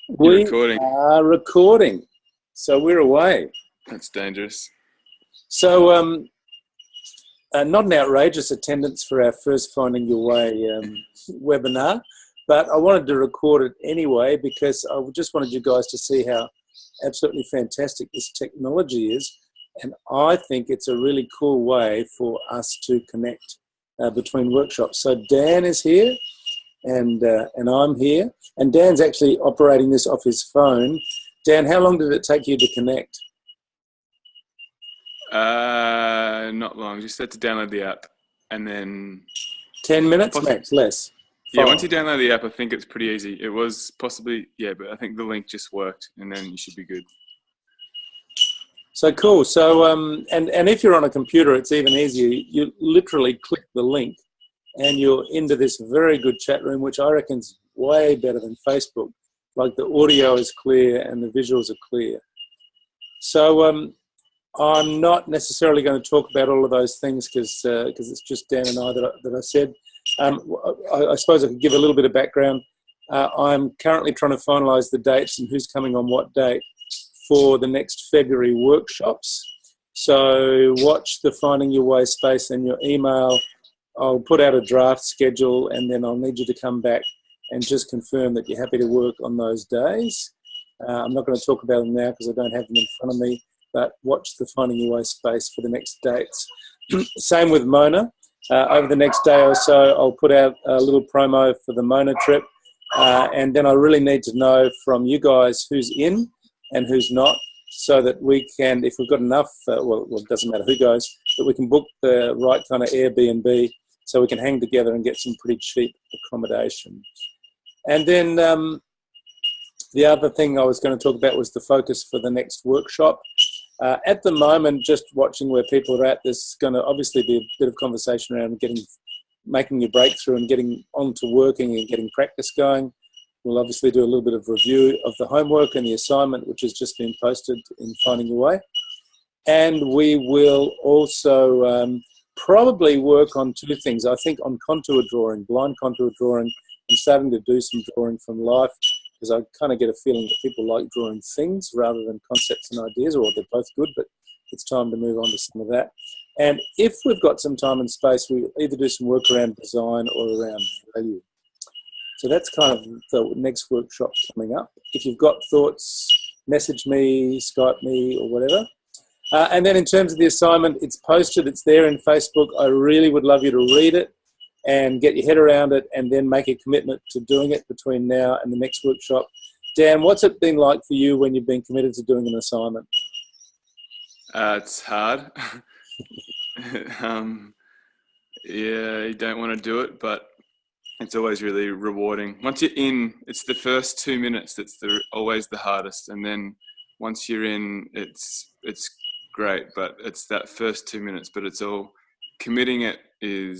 You're We recording. are recording, so we're away. That's dangerous. So, not an outrageous attendance for our first Finding Your Way webinar, but I wanted to record it anyway because I just wanted you guys to see how absolutely fantastic this technology is, and I think it's a really cool way for us to connect between workshops. So Dan is here, and I'm here, and Dan's actually operating this off his phone. Dan, how long did it take you to connect? Not long. Just had to download the app, and then 10 minutes, max, less. yeah, 5. once you download the app, I think it's pretty easy. It was possibly but I think the link just worked, and then you should be good. So cool. So and if you're on a computer, it's even easier. You literally click the link, and you're into this very good chat room, which I reckon is way better than Facebook. Like the audio is clear and the visuals are clear. So I'm not necessarily going to talk about all of those things because it's just Dan and I that I said. I suppose I could give a little bit of background. I'm currently trying to finalise the dates and who's coming on what date for the next February workshops. So watch the Finding Your Way space in your email. I'll put out a draft schedule, and then I'll need you to come back and just confirm that you're happy to work on those days. I'm not going to talk about them now because I don't have them in front of me, but watch the Finding Your Way space for the next dates. Same with Mona. Over the next day or so, I'll put out a little promo for the Mona trip, and then I really need to know from you guys who's in and who's not, so that we can, if we've got enough, well, it doesn't matter who goes, but we can book the right kind of Airbnb so we can hang together and get some pretty cheap accommodation. And then the other thing I was going to talk about was the focus for the next workshop. At the moment, just watching where people are at, there's going to obviously be a bit of conversation around making your breakthrough and getting on to working and getting practice going. We'll obviously do a little bit of review of the homework and the assignment, which has just been posted in Finding Your Way. And we will also probably work on two things. I think on contour drawing, blind contour drawing, and starting to do some drawing from life, because I kind of get a feeling that people like drawing things rather than concepts and ideas, or they're both good, but it's time to move on to some of that. And if we've got some time and space, we either do some work around design or around value. So that's kind of the next workshop coming up. If you've got thoughts, message me, Skype me, or whatever. And then in terms of the assignment, it's posted, it's there in Facebook. I really would love you to read it and get your head around it and then make a commitment to doing it between now and the next workshop. Dan, what's it been like for you when you've been committed to doing an assignment? It's hard. Yeah, you don't want to do it, but it's always really rewarding. Once you're in, it's the first 2 minutes that's always the hardest, and then once you're in, it's great. But it's that first 2 minutes. But it's all committing to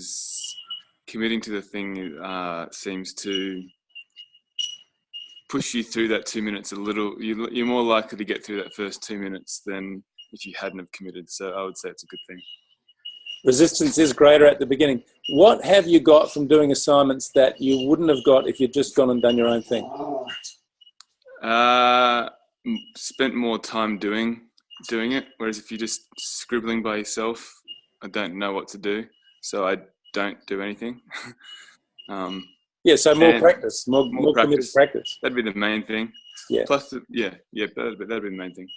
the thing. Seems to push you through that 2 minutes a little. You're more likely to get through that first 2 minutes than if you hadn't have committed. So I would say it's a good thing. Resistance is greater at the beginning. What have you got from doing assignments that you wouldn't have got if you'd just gone and done your own thing? Spent more time doing it, whereas if you're just scribbling by yourself, I don't know what to do, so I don't do anything. Yeah, so more practice, more committed practice. That'd be the main thing. Yeah. Plus, that'd be the main thing.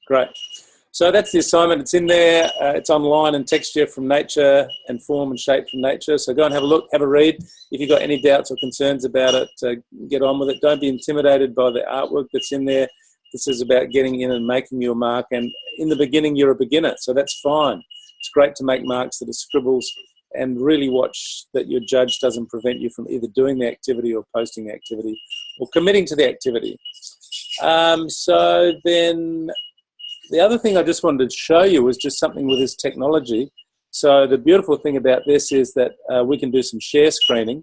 Great. So that's the assignment. It's in there. It's online and texture from nature and form and shape from nature. So go and have a look, have a read. If you've got any doubts or concerns about it, get on with it. Don't be intimidated by the artwork that's in there. This is about getting in and making your mark. And in the beginning, you're a beginner, so that's fine. It's great to make marks that are scribbles and really watch that your judge doesn't prevent you from either doing the activity or posting the activity or committing to the activity. So then the other thing I just wanted to show you was just something with this technology. So the beautiful thing about this is that we can do some share screening.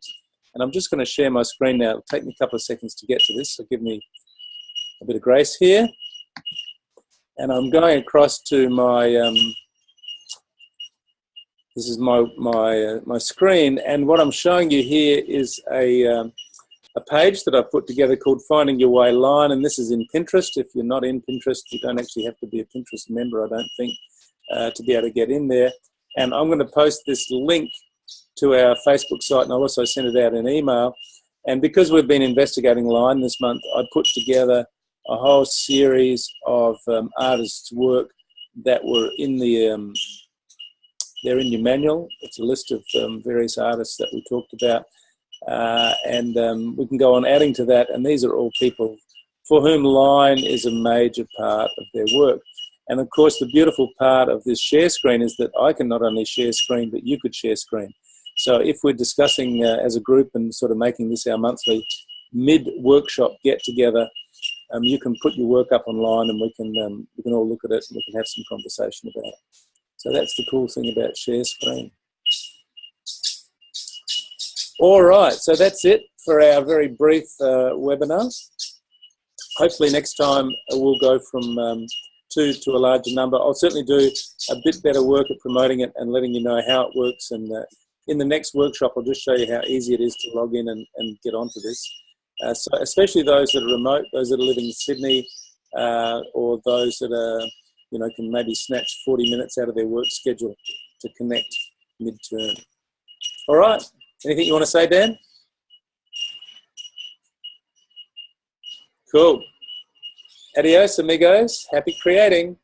And I'm just going to share my screen now. It'll take me a couple of seconds to get to this, so give me a bit of grace here. And I'm going across to my, this is my screen. And what I'm showing you here is a a page that I've put together called Finding Your Way Line, and this is in Pinterest. If you're not in Pinterest, you don't actually have to be a Pinterest member, I don't think, to be able to get in there. And I'm going to post this link to our Facebook site, and I'll also send it out in email. And because we've been investigating Line this month, I put together a whole series of artists' work that were in the they're in your manual. It's a list of various artists that we talked about, and we can go on adding to that. And these are all people for whom Line is a major part of their work. And of course, the beautiful part of this share screen is that I can not only share screen, but you could share screen. So if we're discussing as a group and sort of making this our monthly mid-workshop get-together, you can put your work up online, and we can all look at it, and we can have some conversation about it. So that's the cool thing about share screen. All right, so that's it for our very brief webinar. Hopefully next time we'll go from 2 to a larger number. I'll certainly do a bit better work at promoting it and letting you know how it works. And in the next workshop, I'll just show you how easy it is to log in and get onto this. So especially those that are remote, those that are living in Sydney, or those that are, can maybe snatch 40 minutes out of their work schedule to connect mid-term. All right. Anything you want to say, Dan? Cool. Adios, amigos. Happy creating.